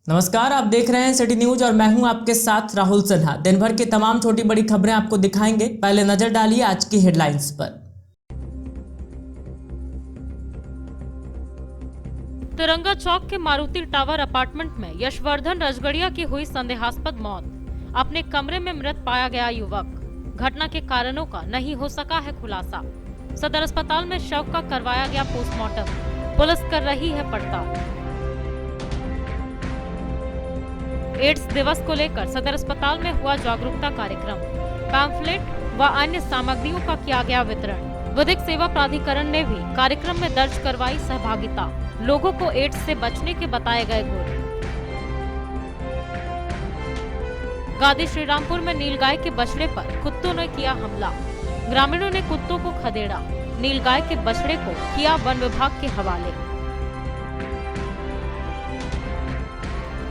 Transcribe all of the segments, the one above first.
नमस्कार, आप देख रहे हैं सिटी न्यूज और मैं हूं आपके साथ राहुल सिन्हा। दिन भर की तमाम छोटी बड़ी खबरें आपको दिखाएंगे। पहले नजर डालिए आज की हेडलाइंस पर। तिरंगा चौक के मारुति टावर अपार्टमेंट में यशवर्धन रजगड़िया की हुई संदेहास्पद मौत। अपने कमरे में मृत पाया गया युवक। घटना के कारणों का नहीं हो सका है खुलासा। सदर अस्पताल में शव का करवाया गया पोस्टमार्टम। पुलिस कर रही है पड़ताल। एड्स दिवस को लेकर सदर अस्पताल में हुआ जागरूकता कार्यक्रम। पैम्फलेट व अन्य सामग्रियों का किया गया वितरण। विधिक सेवा प्राधिकरण ने भी कार्यक्रम में दर्ज करवाई सहभागिता। लोगों को एड्स से बचने के बताए गए गुर। गादी श्रीरामपुर में नीलगाय के बछड़े पर कुत्तों ने किया हमला। ग्रामीणों ने कुत्तों को खदेड़ा। नीलगाय के बछड़े को किया वन विभाग के हवाले।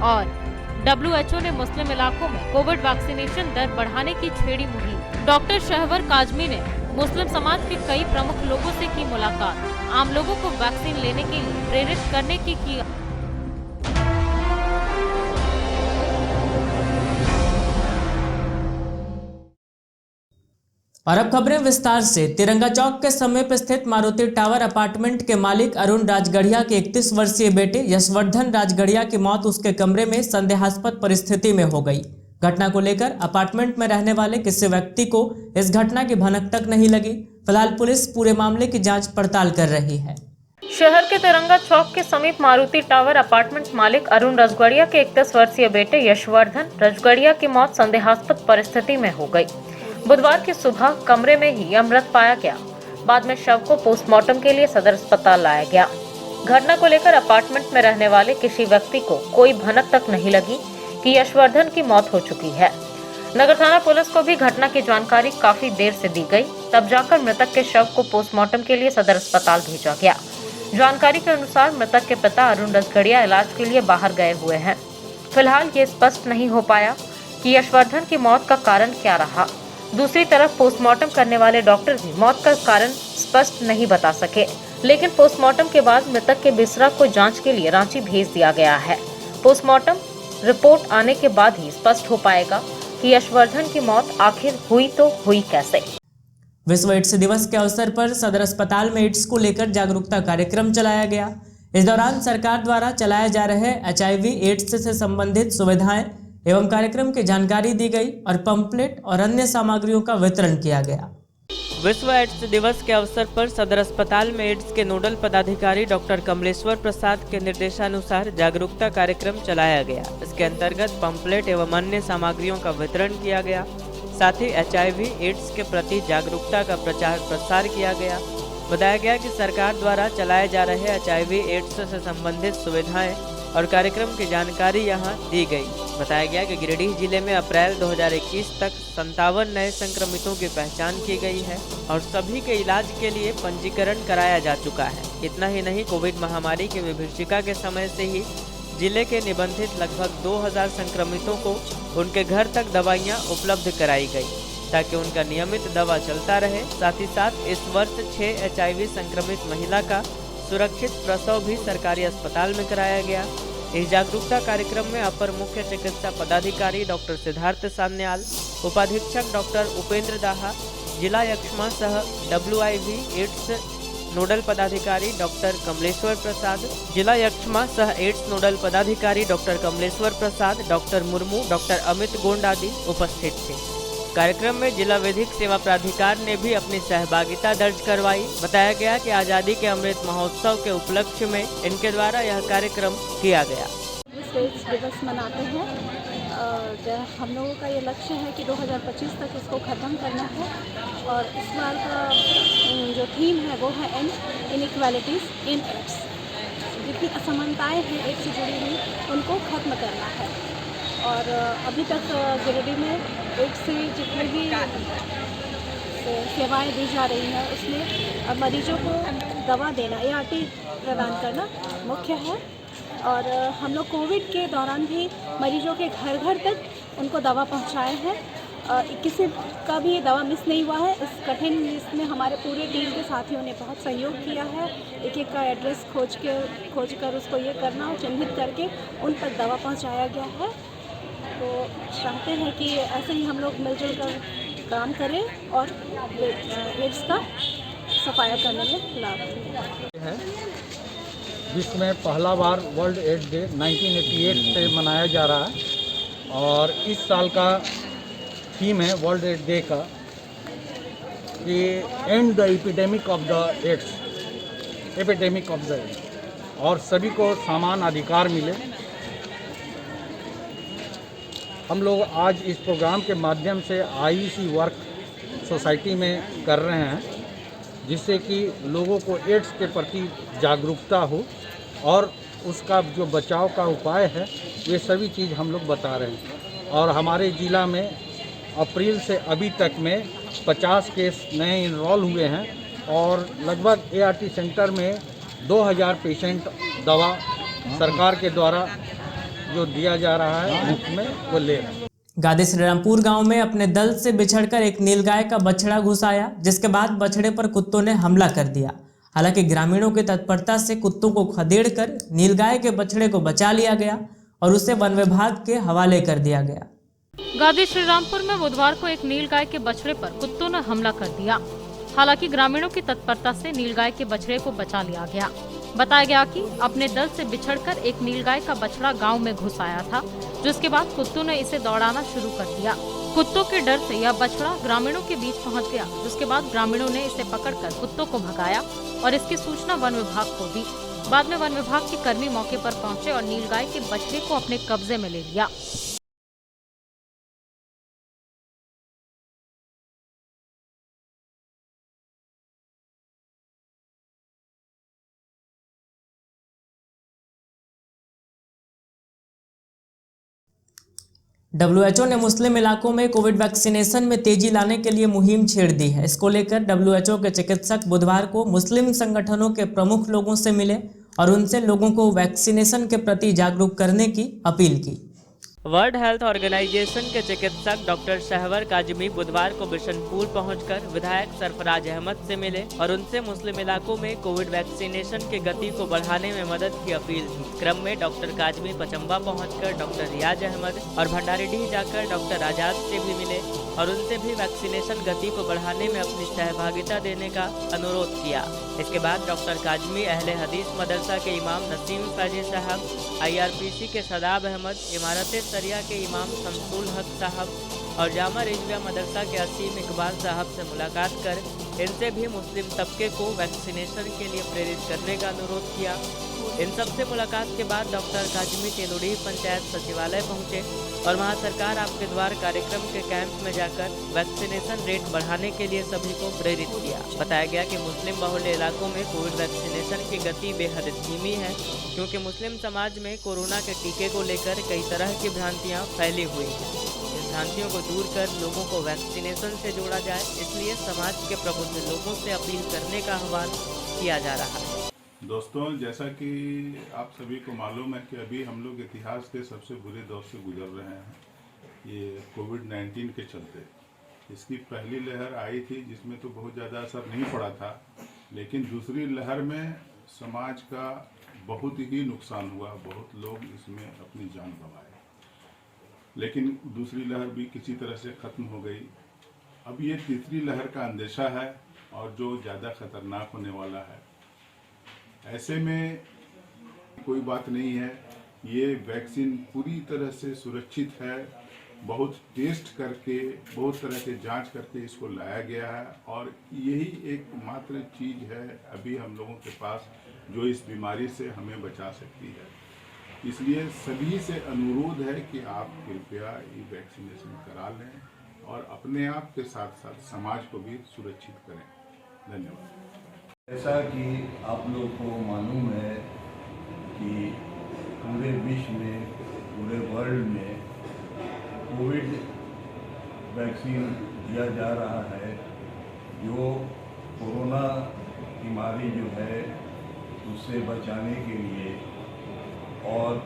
और WHO ने मुस्लिम इलाकों में कोविड वैक्सीनेशन दर बढ़ाने की छेड़ी मुहिम। डॉक्टर शहवर काजमी ने मुस्लिम समाज के कई प्रमुख लोगों से की मुलाकात। आम लोगों को वैक्सीन लेने के लिए प्रेरित करने की और अब खबरें विस्तार से। तिरंगा चौक के समीप स्थित मारुति टावर अपार्टमेंट के मालिक अरुण राजगढ़िया के 31 वर्षीय बेटे यशवर्धन राजगढ़िया की मौत उसके कमरे में संदेहास्पद परिस्थिति में हो गई। घटना को लेकर अपार्टमेंट में रहने वाले किसी व्यक्ति को इस घटना की भनक तक नहीं लगी। फिलहाल पुलिस पूरे मामले की जाँच पड़ताल कर रही है। शहर के तिरंगा चौक के समीप मारुति टावर अपार्टमेंट मालिक अरुण राजगढ़िया के 31 वर्षीय बेटे यशवर्धन राजगढ़िया की मौत संदेहास्पद परिस्थिति में हो गई। बुधवार की सुबह कमरे में ही अमृत पाया गया। बाद में शव को पोस्टमार्टम के लिए सदर अस्पताल लाया गया। घटना को लेकर अपार्टमेंट में रहने वाले किसी व्यक्ति को कोई भनक तक नहीं लगी कि यशवर्धन की मौत हो चुकी है। नगर थाना पुलिस को भी घटना की जानकारी काफी देर से दी गई, तब जाकर मृतक के शव को पोस्टमार्टम के लिए सदर अस्पताल भेजा गया। जानकारी के अनुसार मृतक के पिता अरुण राजगढ़िया इलाज के लिए बाहर गए हुए हैं। फिलहाल ये स्पष्ट नहीं हो पाया कि यशवर्धन की मौत का कारण क्या रहा। दूसरी तरफ पोस्टमार्टम करने वाले डॉक्टर भी मौत का कारण स्पष्ट नहीं बता सके, लेकिन पोस्टमार्टम के बाद मृतक के बिस्तरा को जांच के लिए रांची भेज दिया गया है। पोस्टमार्टम रिपोर्ट आने के बाद ही स्पष्ट हो पाएगा कि यशवर्धन की मौत आखिर हुई तो हुई कैसे। विश्व एड्स दिवस के अवसर पर सदर अस्पताल में एड्स को लेकर जागरूकता कार्यक्रम चलाया गया। इस दौरान सरकार द्वारा चलाए जा रहे HIV एड्स से संबंधित सुविधाएं एवं कार्यक्रम की जानकारी दी गई और पंपलेट और अन्य सामग्रियों का वितरण किया गया। विश्व एड्स दिवस के अवसर पर सदर अस्पताल में एड्स के नोडल पदाधिकारी डॉक्टर कमलेश्वर प्रसाद के निर्देशानुसार जागरूकता कार्यक्रम चलाया गया। इसके अंतर्गत पंपलेट एवं अन्य सामग्रियों का वितरण किया गया। साथ ही HIV एड्स के प्रति जागरूकता का प्रचार प्रसार किया गया। बताया गया कि सरकार द्वारा चलाए जा रहे HIV एड्स से संबंधित सुविधाएं और कार्यक्रम की जानकारी यहां दी गई। बताया गया कि गिरिडीह जिले में अप्रैल 2021 तक 57 नए संक्रमितों की पहचान की गई है और सभी के इलाज के लिए पंजीकरण कराया जा चुका है। इतना ही नहीं, कोविड महामारी की विभीषिका के समय से ही जिले के निबंधित लगभग 2000 संक्रमितों को उनके घर तक दवाइयां उपलब्ध कराई गई ताकि उनका नियमित दवा चलता रहे। साथ ही साथ इस वर्ष 6 HIV संक्रमित महिला का सुरक्षित प्रसव भी सरकारी अस्पताल में कराया गया। इस जागरूकता कार्यक्रम में अपर मुख्य चिकित्सा पदाधिकारी डॉक्टर सिद्धार्थ सान्याल, उपाधीक्षक डॉक्टर उपेंद्र दाहा, जिला यक्ष्मा सह WIV एड्स नोडल पदाधिकारी डॉक्टर कमलेश्वर प्रसाद, जिला यक्ष्मा सह एड्स नोडल पदाधिकारी doctor Kamleshwar Prasad, doctor Murmu, doctor Amit Gond आदि उपस्थित थे। कार्यक्रम में जिला विधिक सेवा प्राधिकार ने भी अपनी सहभागिता दर्ज करवाई। बताया गया कि आज़ादी के अमृत महोत्सव के उपलक्ष्य में इनके द्वारा यह कार्यक्रम किया गया। विश्व एड्स दिवस मनाते हैं। हम लोगों का ये लक्ष्य है कि 2025 तक इसको ख़त्म करना है और इस बार का जो थीम है वो है एंड इनइक्वालिटीज़ इन एड्स। जितनी असमानताएं हैं एड्स से जुड़ी हुई उनको ख़त्म करना है। और अभी तक गिरिडीह में एड्स से जितनी भी सेवाएं दी जा रही हैं उसमें मरीजों को दवा देना, ART प्रदान करना मुख्य है। और हम लोग कोविड के दौरान भी मरीजों के घर घर तक उनको दवा पहुंचाए हैं। किसी का भी दवा मिस नहीं हुआ है। इस कठिन लिस्ट में हमारे पूरे टीम के साथियों ने बहुत सहयोग किया है। एक एक का एड्रेस खोज कर उसको ये करना और चिन्हित करके उन तक दवा पहुंचाया गया है। तो चाहते हैं कि ऐसे ही हम लोग मिलजुल कर काम करें और एड्स का सफाया करने में लाभ है। विश्व में पहला बार वर्ल्ड एड्स डे 1988 से मनाया जा रहा है और इस साल का थीम है वर्ल्ड एड्स डे का कि end the epidemic of the AIDS और सभी को समान अधिकार मिले। हम लोग आज इस प्रोग्राम के माध्यम से आईईसी वर्क सोसाइटी में कर रहे हैं जिससे कि लोगों को एड्स के प्रति जागरूकता हो और उसका जो बचाव का उपाय है ये सभी चीज़ हम लोग बता रहे हैं। और हमारे ज़िला में अप्रैल से अभी तक में 50 केस नए इनरोल हुए हैं और लगभग एआरटी सेंटर में 2000 पेशेंट दवा सरकार के द्वारा जो दिया जा रहा है मुफ्त में वो ले रहे हैं। गादी श्रीरामपुर गांव में अपने दल से बिछड़कर एक नीलगाय का बछड़ा घुस आया, जिसके बाद बछड़े पर कुत्तों ने हमला कर दिया। हालांकि ग्रामीणों की तत्परता से कुत्तों को खदेड़कर नीलगाय के बछड़े को बचा लिया गया और उसे वन विभाग के हवाले कर दिया गया। गादी श्रीरामपुर में बुधवार को एक नीलगाय के बछड़े पर कुत्तों ने हमला कर दिया। हालांकि ग्रामीणों की तत्परता से नीलगाय के बछड़े को बचा लिया गया। बताया गया कि अपने दल से बिछड़कर एक नीलगाय का बछड़ा गांव में घुस आया था, जिसके बाद कुत्तों ने इसे दौड़ाना शुरू कर दिया। कुत्तों के डर से यह बछड़ा ग्रामीणों के बीच पहुंच गया, जिसके बाद ग्रामीणों ने इसे पकड़कर कुत्तों को भगाया और इसकी सूचना वन विभाग को दी। बाद में वन विभाग के कर्मी मौके पर पहुंचे और नीलगाय के बछड़े को अपने कब्जे में ले लिया। WHO ने मुस्लिम इलाकों में कोविड वैक्सीनेशन में तेजी लाने के लिए मुहिम छेड़ दी है। इसको लेकर WHO के चिकित्सक बुधवार को मुस्लिम संगठनों के प्रमुख लोगों से मिले और उनसे लोगों को वैक्सीनेशन के प्रति जागरूक करने की अपील की। वर्ल्ड हेल्थ ऑर्गेनाइजेशन के चिकित्सक डॉक्टर शहवर काजमी बुधवार को बिशनपुर पहुंचकर विधायक सरफराज अहमद से मिले और उनसे मुस्लिम इलाकों में कोविड वैक्सीनेशन की गति को बढ़ाने में मदद की अपील की। क्रम में डॉक्टर काजमी पचम्बा पहुंचकर डॉक्टर रियाज अहमद और भंडारीडीह जाकर डॉक्टर आजाद से भी मिले और उनसे भी वैक्सीनेशन गति को बढ़ाने में अपनी सहभागिता देने का अनुरोध किया। इसके बाद डॉक्टर काजमी अहले हदीस मदरसा के इमाम नसीम फैजी साहब, IRPC के सदाब अहमद, इमारत सरिया के इमाम शमसुल हक साहब और जामा रिजविया मदरसा के असीम इकबाल साहब से मुलाकात कर इनसे भी मुस्लिम तबके को वैक्सीनेशन के लिए प्रेरित करने का अनुरोध किया। इन सबसे मुलाकात के बाद डॉक्टर काजमी तेलुडीह पंचायत सचिवालय पहुंचे और वहां सरकार आपके द्वार कार्यक्रम के कैंप में जाकर वैक्सीनेशन रेट बढ़ाने के लिए सभी को प्रेरित किया। बताया गया कि मुस्लिम बहुल इलाकों में कोविड वैक्सीनेशन की गति बेहद धीमी है, क्योंकि मुस्लिम समाज में कोरोना के टीके को लेकर कई तरह की भ्रांतियाँ फैली हुई हैं। इन भ्रांतियों को दूर कर लोगों को वैक्सीनेशन से जोड़ा जाए, इसलिए समाज के प्रबुद्ध लोगों से अपील करने का आह्वान किया जा रहा है। दोस्तों, जैसा कि आप सभी को मालूम है कि अभी हम लोग इतिहास के सबसे बुरे दौर से गुजर रहे हैं ये कोविड-19 के चलते। इसकी पहली लहर आई थी जिसमें तो बहुत ज़्यादा असर नहीं पड़ा था, लेकिन दूसरी लहर में समाज का बहुत ही नुकसान हुआ, बहुत लोग इसमें अपनी जान गंवाए। लेकिन दूसरी लहर भी किसी तरह से ख़त्म हो गई। अब ये तीसरी लहर का अंदेशा है और जो ज़्यादा खतरनाक होने वाला है। ऐसे में कोई बात नहीं है, ये वैक्सीन पूरी तरह से सुरक्षित है। बहुत टेस्ट करके, बहुत तरह के जांच करके इसको लाया गया है और यही एकमात्र चीज़ है अभी हम लोगों के पास जो इस बीमारी से हमें बचा सकती है। इसलिए सभी से अनुरोध है कि आप कृपया ये वैक्सीनेशन करा लें और अपने आप के साथ साथ समाज को भी सुरक्षित करें। धन्यवाद। जैसा कि आप लोग को मालूम है कि पूरे विश्व में, पूरे वर्ल्ड में कोविड वैक्सीन दिया जा रहा है, जो कोरोना बीमारी जो है उससे बचाने के लिए। और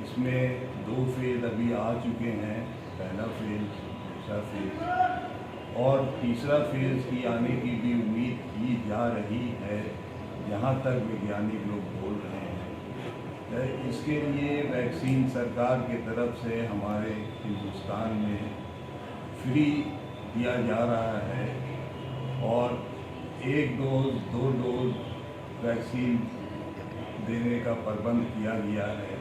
इसमें 2 फेज अभी आ चुके हैं पहला फेज़, दूसरा फेज़ और तीसरा फेज़ की आने की भी उम्मीद की जा रही है, जहाँ तक वैज्ञानिक लोग बोल रहे हैं। इसके लिए वैक्सीन सरकार की तरफ से हमारे हिंदुस्तान में फ्री दिया जा रहा है और 1 डोज 2 डोज वैक्सीन देने का प्रबंध किया गया है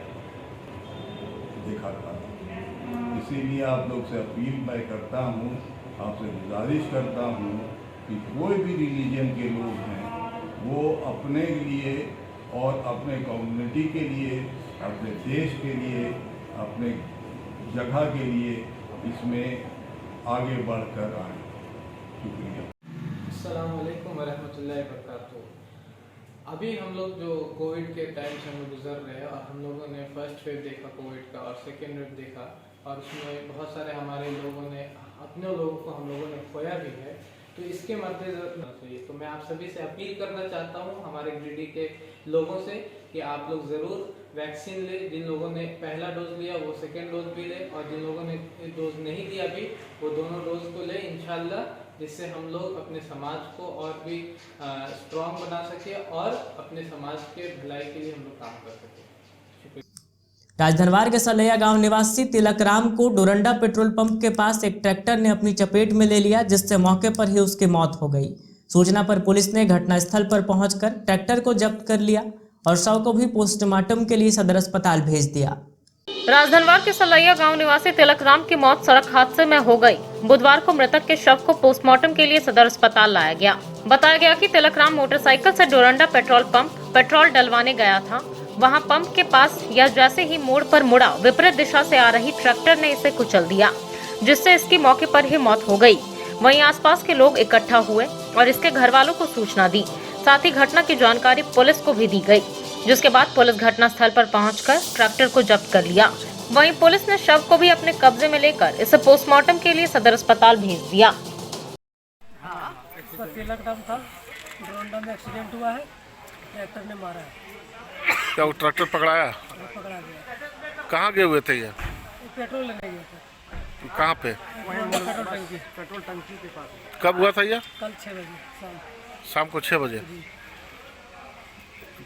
देखा था। इसीलिए आप लोग से अपील मैं करता हूँ, आपसे गुजारिश करता हूँ कि कोई भी रिलीजन के लोग हैं वो अपने लिए और अपने कम्युनिटी के लिए, अपने देश के लिए, अपने जगह के लिए इसमें आगे बढ़कर आए। शुक्रिया। अस्सलाम वालेकुम वरहमतुल्लाहि वबरकातुहू। अभी हम लोग जो कोविड के टाइम से हम गुजर रहे हैं और हम लोगों ने फर्स्ट वेव देखा कोविड का और सेकेंड वेव देखा और उसमें बहुत सारे हमारे लोगों ने अपने लोगों को हम लोगों ने खोया भी है। तो इसके मद्देनजर तो मैं आप सभी से अपील करना चाहता हूँ हमारे गिरिडीह के लोगों से कि आप लोग ज़रूर वैक्सीन ले। जिन लोगों ने पहला डोज लिया वो सेकेंड डोज भी ले और जिन लोगों ने डोज नहीं लिया भी वो दोनों डोज को ले इंशाल्लाह, जिससे हम लोग अपने समाज को और भी स्ट्रॉन्ग बना सके और अपने समाज के भलाई के लिए हम लोग काम कर सकें। राजधनवार के सलैया गांव निवासी तिलक राम को डोरंडा पेट्रोल पंप के पास एक ट्रैक्टर ने अपनी चपेट में ले लिया, जिससे मौके पर ही उसकी मौत हो गई। सूचना पर पुलिस ने घटनास्थल पर पहुंचकर ट्रैक्टर को जब्त कर लिया और शव को भी पोस्टमार्टम के लिए सदर अस्पताल भेज दिया। राजधनवार के सलैया गांव निवासी तिलक राम की मौत सड़क हादसे में हो गई। बुधवार को मृतक के शव को पोस्टमार्टम के लिए सदर अस्पताल लाया गया। बताया गया कि तिलक राम मोटरसाइकिल से डोरंडा पेट्रोल पंप पेट्रोल डलवाने गया था। वहां पंप के पास या जैसे ही मोड़ पर मुड़ा, विपरीत दिशा से आ रही ट्रैक्टर ने इसे कुचल दिया, जिससे इसकी मौके पर ही मौत हो गई। वहीं आसपास के लोग इकट्ठा हुए और इसके घर वालों को सूचना दी। साथ ही घटना की जानकारी पुलिस को भी दी गई, जिसके बाद पुलिस घटनास्थल पर पहुंचकर ट्रैक्टर को जब्त कर लिया। वहीं पुलिस ने शव को भी अपने कब्जे में लेकर इसे पोस्टमार्टम के लिए सदर अस्पताल भेज दिया। तिलक राम था, डोरंडा में एक्सीडेंट हुआ है, ट्रैक्टर ने मारा है। क्या वो ट्रैक्टर पकड़ाया? पकड़ा गया। कहाँ गए हुए थे ये? पेट्रोल लेने गए थे। कहाँ पे? पेट्रोल टंकी के पास। कब हुआ था ये? कल 6 बजे शाम को 6 बजे।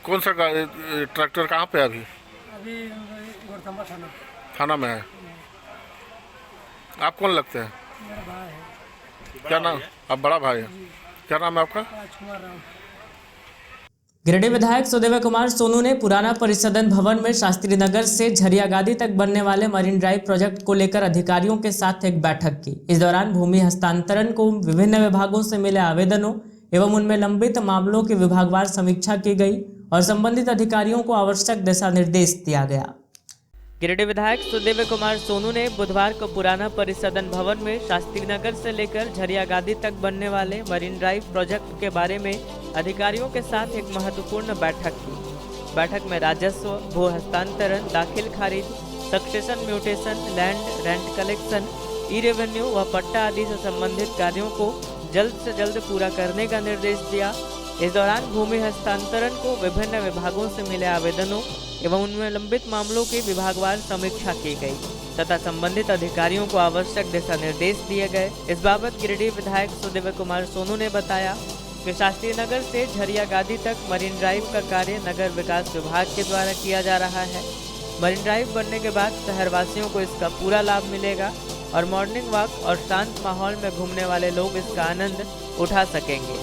कौन सा ट्रैक्टर कहाँ पे है अभी? अभी गोरथम्बा थाना में है। आप कौन लगते हैं? मेरा भाई है। क्या नाम? आप बड़ा भाई है। क्या नाम है आपका? राजकुमार राम। गिरिडीह विधायक सुदेव कुमार सोनू ने पुराना परिसदन भवन में शास्त्री नगर से झरियागादी तक बनने वाले मरीन ड्राइव प्रोजेक्ट को लेकर अधिकारियों के साथ एक बैठक की। इस दौरान भूमि हस्तांतरण को विभिन्न विभागों से मिले आवेदनों एवं उनमें लंबित मामलों की विभागवार समीक्षा की गई और संबंधित अधिकारियों को आवश्यक दिशा निर्देश दिया गया। गिरिडीह विधायक सुदेव कुमार सोनू ने बुधवार को पुराना परिसदन भवन में शास्त्री नगर से लेकर झरियागादी तक बनने वाले मरीन ड्राइव प्रोजेक्ट के बारे में अधिकारियों के साथ एक महत्वपूर्ण बैठक की। बैठक में राजस्व, भू हस्तांतरण, दाखिल खारिज, succession mutation, land rent collection, e revenue व पट्टा आदि से संबंधित कार्यों को जल्द से जल्द पूरा करने का निर्देश दिया। इस दौरान भूमि हस्तांतरण को विभिन्न विभागों से मिले आवेदनों एवं उनमें लंबित मामलों की विभागवार समीक्षा की गई तथा संबंधित अधिकारियों को आवश्यक दिशा निर्देश दिए गए। इस बाबत गिरिडीह विधायक सुदेव कुमार सोनू ने बताया कि शास्त्री नगर से झरियागादी तक मरीन ड्राइव का कार्य नगर विकास विभाग के द्वारा किया जा रहा है। मरीन ड्राइव बनने के बाद शहरवासियों को इसका पूरा लाभ मिलेगा और मॉर्निंग वॉक और शांत माहौल में घूमने वाले लोग इसका आनंद उठा सकेंगे।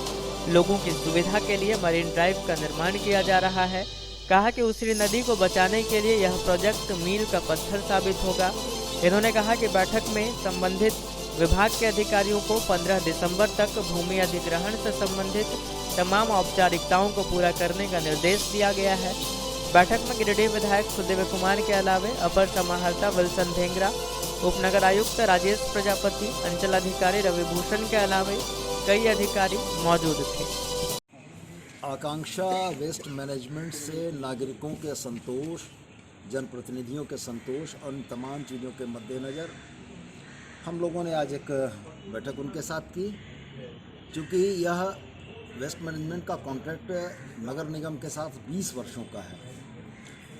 लोगों की सुविधा के लिए मरीन ड्राइव का निर्माण किया जा रहा है। कहा कि उसरी नदी को बचाने के लिए यह प्रोजेक्ट मील का पत्थर साबित होगा। इन्होंने कहा कि बैठक में संबंधित विभाग के अधिकारियों को 15 दिसंबर तक भूमि अधिग्रहण से संबंधित तमाम औपचारिकताओं को पूरा करने का निर्देश दिया गया है। बैठक में गिरिडीह विधायक सुदेव कुमार के अलावे अपर समाहर्ता विल्सन धेंगरा, उपनगर आयुक्त राजेश प्रजापति, अंचलाधिकारी रविभूषण के अलावे कई अधिकारी मौजूद थे। आकांक्षा वेस्ट मैनेजमेंट से नागरिकों के संतोष, जनप्रतिनिधियों के संतोष और इन तमाम चीज़ों के मद्देनज़र हम लोगों ने आज एक बैठक उनके साथ की। चूँकि यह वेस्ट मैनेजमेंट का कॉन्ट्रैक्ट नगर निगम के साथ 20 वर्षों का है,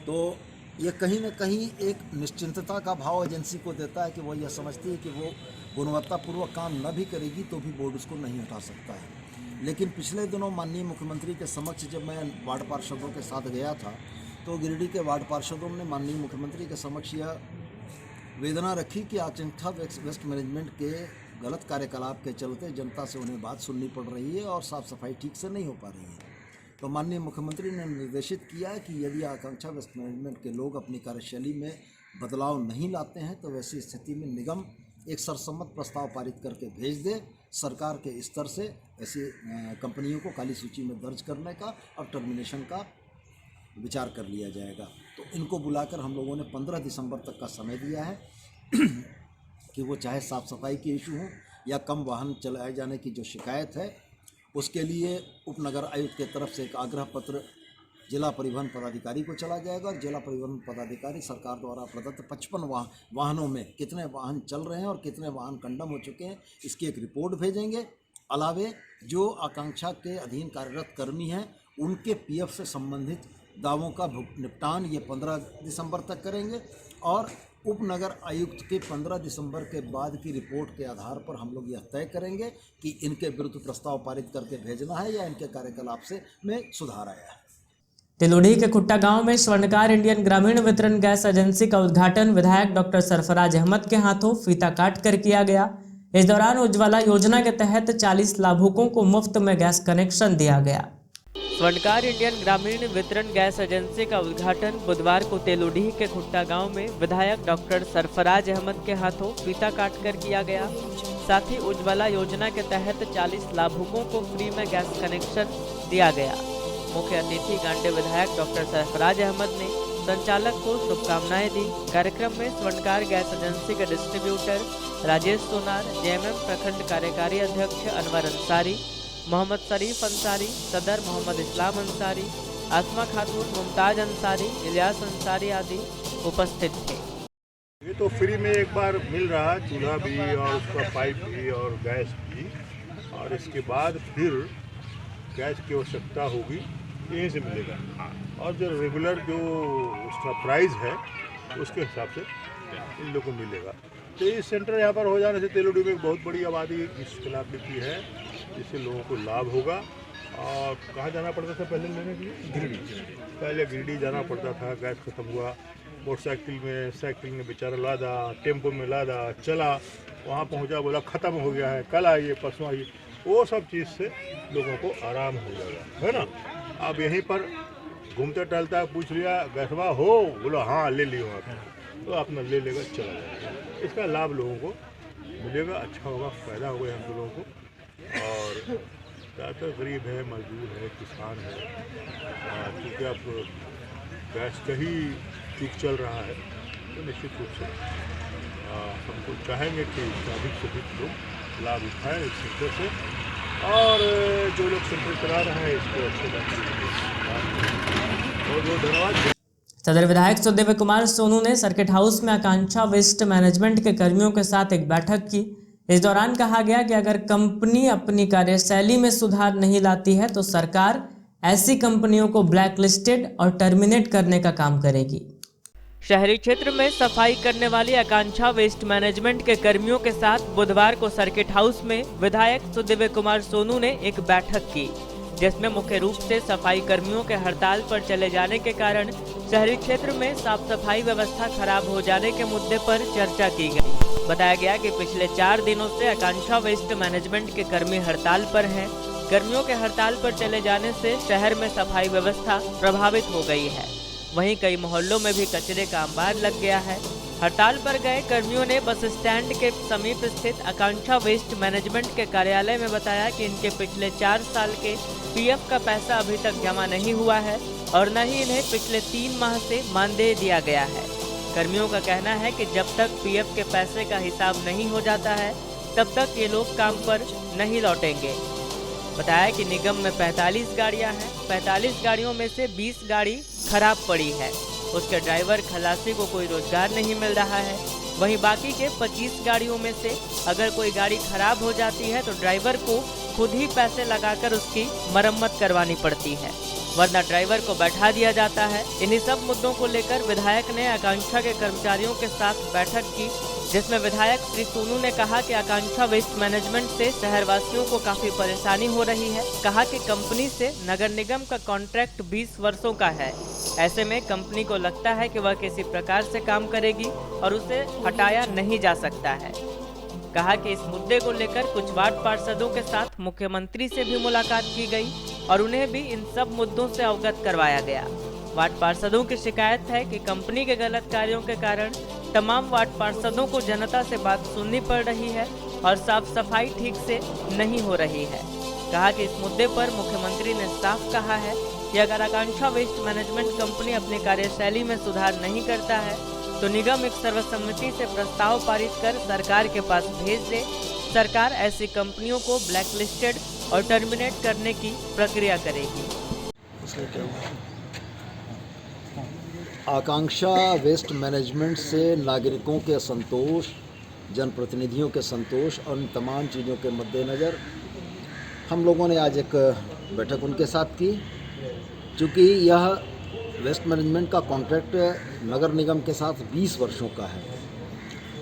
तो ये कहीं न कहीं एक निश्चिंतता का भाव एजेंसी को देता है कि वो यह समझती है कि वो गुणवत्तापूर्वक काम न भी करेगी तो भी बोर्ड उसको नहीं हटा सकता है। लेकिन पिछले दिनों माननीय मुख्यमंत्री के समक्ष जब मैं वार्ड पार्षदों के साथ गया था तो गिरिडीह के वार्ड पार्षदों ने माननीय मुख्यमंत्री के समक्ष यह वेदना रखी कि आकांक्षा वेस्ट मैनेजमेंट के गलत कार्यकलाप के चलते जनता से उन्हें बात सुननी पड़ रही है और साफ़ सफाई ठीक से नहीं हो पा रही है। तो माननीय मुख्यमंत्री ने निर्देशित किया है कि यदि आकांक्षा वेस्ट मैनेजमेंट के लोग अपनी कार्यशैली में बदलाव नहीं लाते हैं तो वैसी स्थिति में निगम एक सरसम्मत प्रस्ताव पारित करके भेज दे। सरकार के स्तर से ऐसी कंपनियों को काली सूची में दर्ज करने का और टर्मिनेशन का विचार कर लिया जाएगा। तो इनको बुलाकर हम लोगों ने 15 दिसंबर तक का समय दिया है कि वो चाहे साफ़ सफाई के इशू हों या कम वाहन चलाए जाने की जो शिकायत है उसके लिए उपनगर आयुक्त के तरफ से एक आग्रह पत्र जिला परिवहन पदाधिकारी को चला जाएगा और जिला परिवहन पदाधिकारी सरकार द्वारा प्रदत्त 55 वाहनों में कितने वाहन चल रहे हैं और कितने वाहन कंडम हो चुके हैं इसकी एक रिपोर्ट भेजेंगे। अलावे जो आकांक्षा के अधीन कार्यरत कर्मी हैं उनके पीएफ से संबंधित दावों का निपटान ये 15 दिसंबर तक करेंगे और उपनगर आयुक्त के 15 दिसंबर के बाद की रिपोर्ट के आधार पर हम लोग यह तय करेंगे कि इनके विरुद्ध प्रस्ताव पारित करके भेजना है या इनके कार्यकलाप से में सुधार आया है। तिलोढ़ी के खुट्टा गांव में स्वर्णकार इंडियन ग्रामीण वितरण गैस एजेंसी का उद्घाटन विधायक डॉक्टर सरफराज अहमद के हाथों फीता काट कर किया गया। इस दौरान उज्ज्वला योजना के तहत 40 लाभुकों को मुफ्त में गैस कनेक्शन दिया गया। स्वर्णकार इंडियन ग्रामीण वितरण गैस एजेंसी का उद्घाटन बुधवार को तेलोडी के खुट्टा गांव में विधायक डॉक्टर सरफराज अहमद के हाथों फीता काटकर किया गया। साथ ही उज्ज्वला योजना के तहत 40 लाभुकों को फ्री में गैस कनेक्शन दिया गया। मुख्य अतिथि गांडे विधायक डॉक्टर सरफराज अहमद ने संचालक को शुभकामनाएं दी। कार्यक्रम में स्वर्णकार गैस एजेंसी के डिस्ट्रीब्यूटर राजेश सोनार, जेएमएम प्रखंड कार्यकारी अध्यक्ष अनवर अंसारी, मोहम्मद शरीफ अंसारी, सदर मोहम्मद इस्लाम अंसारी, आसमा खातून, मुमताज अंसारी, इलियास अंसारी आदि उपस्थित थे। ये तो फ्री में एक बार मिल रहा है, चूल्हा भी और उसका पाइप भी और गैस भी, और इसके बाद फिर गैस की आवश्यकता होगी यहीं से मिलेगा और जो रेगुलर जो उसका प्राइस है उसके हिसाब से इन लोगों को मिलेगा। तो ये सेंटर यहाँ पर हो जाने से तेलोडी में बहुत बड़ी आबादी इस कलाकृति है जिससे लोगों को लाभ होगा। और कहाँ जाना पड़ता था पहले लेने के लिए? गिरिडीह। पहले गिरिडीह जाना पड़ता था, गैस खत्म हुआ, मोटरसाइकिल में साइकिल में बेचारा लादा, टेम्पो में लादा, चला, वहाँ पहुँचा, बोला ख़त्म हो गया है, कल आइए परसों आइए, वो सब चीज़ से लोगों को आराम हो जाएगा, है ना। अब यहीं पर घूमता टहलता पूछ लिया गैसवा हो, बोला हाँ ले लियो आप, तो अपना ले लेगा चला जाएगा। इसका लाभ लोगों को मिलेगा, अच्छा होगा, फ़ायदा होगा हम लोगों को। और ज़्यादातर गरीब है, मजदूर है, किसान है, क्योंकि अब गैस का ही युग चल रहा है तो निश्चित रूप से हमको चाहेंगे कि अधिक से अधिक लोग लाभ उठाएं इस सेंटर से, और जो लोग सेंटर चला रहे हैं इसको अच्छे बहुत धन्यवाद। सदर विधायक सुदेव कुमार सोनू ने सर्किट हाउस में आकांक्षा वेस्ट मैनेजमेंट के कर्मियों के साथ एक बैठक की। इस दौरान कहा गया कि अगर कंपनी अपनी कार्यशैली में सुधार नहीं लाती है तो सरकार ऐसी कंपनियों को ब्लैक लिस्टेड और टर्मिनेट करने का काम करेगी। शहरी क्षेत्र में सफाई करने वाली आकांक्षा वेस्ट मैनेजमेंट के कर्मियों के साथ बुधवार को सर्किट हाउस में विधायक सुदेव कुमार सोनू ने एक बैठक की, जिसमें मुख्य रूप से सफाई कर्मियों के हड़ताल पर चले जाने के कारण शहरी क्षेत्र में साफ सफाई व्यवस्था खराब हो जाने के मुद्दे पर चर्चा की गई। बताया गया कि पिछले 4 दिनों से आकांक्षा वेस्ट मैनेजमेंट के कर्मी हड़ताल पर हैं। कर्मियों के हड़ताल पर चले जाने से शहर में सफाई व्यवस्था प्रभावित हो गई है। वहीं कई मोहल्लों में भी कचरे का अंबार लग गया है। हड़ताल पर गए कर्मियों ने बस स्टैंड के समीप स्थित आकांक्षा वेस्ट मैनेजमेंट के कार्यालय में बताया कि इनके पिछले 4 साल के पीएफ का पैसा अभी तक जमा नहीं हुआ है और न ही इन्हें पिछले 3 माह से मानदेय दिया गया है। कर्मियों का कहना है कि जब तक पीएफ के पैसे का हिसाब नहीं हो जाता है तब तक ये लोग काम पर नहीं लौटेंगे। बताया कि निगम में 45 गाड़ियां हैं, 45 गाड़ियों में से 20 गाड़ी खराब पड़ी है, उसके ड्राइवर खलासी को कोई रोजगार नहीं मिल रहा है। वहीं बाकी के 25 गाड़ियों में से अगर कोई गाड़ी खराब हो जाती है तो ड्राइवर को खुद ही पैसे लगाकर उसकी मरम्मत करवानी पड़ती है। वरना ड्राइवर को बैठा दिया जाता है। इन्हीं सब मुद्दों को लेकर विधायक ने आकांक्षा के कर्मचारियों के साथ बैठक की, जिसमें विधायक श्री सोनू ने कहा कि आकांक्षा वेस्ट मैनेजमेंट से शहरवासियों को काफी परेशानी हो रही है। कहा कि कंपनी से नगर निगम का कॉन्ट्रैक्ट 20 वर्षों का है। ऐसे में कंपनी को लगता है कि वह किसी प्रकार से काम करेगी और उसे हटाया नहीं जा सकता है। कहा कि इस मुद्दे को लेकर कुछ वार्ड पार्षदों के साथ मुख्यमंत्री से भी मुलाकात की गई और उन्हें भी इन सब मुद्दों से अवगत करवाया गया। वार्ड पार्षदों की शिकायत है कि कंपनी के गलत कार्यों के कारण तमाम वार्ड पार्षदों को जनता से बात सुननी पड़ रही है और साफ सफाई ठीक से नहीं हो रही है। कहा कि इस मुद्दे पर मुख्यमंत्री ने साफ कहा है कि अगर आकांक्षा वेस्ट मैनेजमेंट कंपनी अपनी कार्यशैली में सुधार नहीं करता है तो निगम एक सर्वसम्मति से प्रस्ताव पारित कर सरकार के पास भेज दे। सरकार ऐसी कंपनियों को ब्लैकलिस्टेड और टर्मिनेट करने की प्रक्रिया करेगी। आकांक्षा वेस्ट मैनेजमेंट से नागरिकों के संतोष, जनप्रतिनिधियों के संतोष और इन तमाम चीज़ों के मद्देनज़र हम लोगों ने आज एक बैठक उनके साथ की। चूँकि यह वेस्ट मैनेजमेंट का कॉन्ट्रैक्ट नगर निगम के साथ 20 वर्षों का है,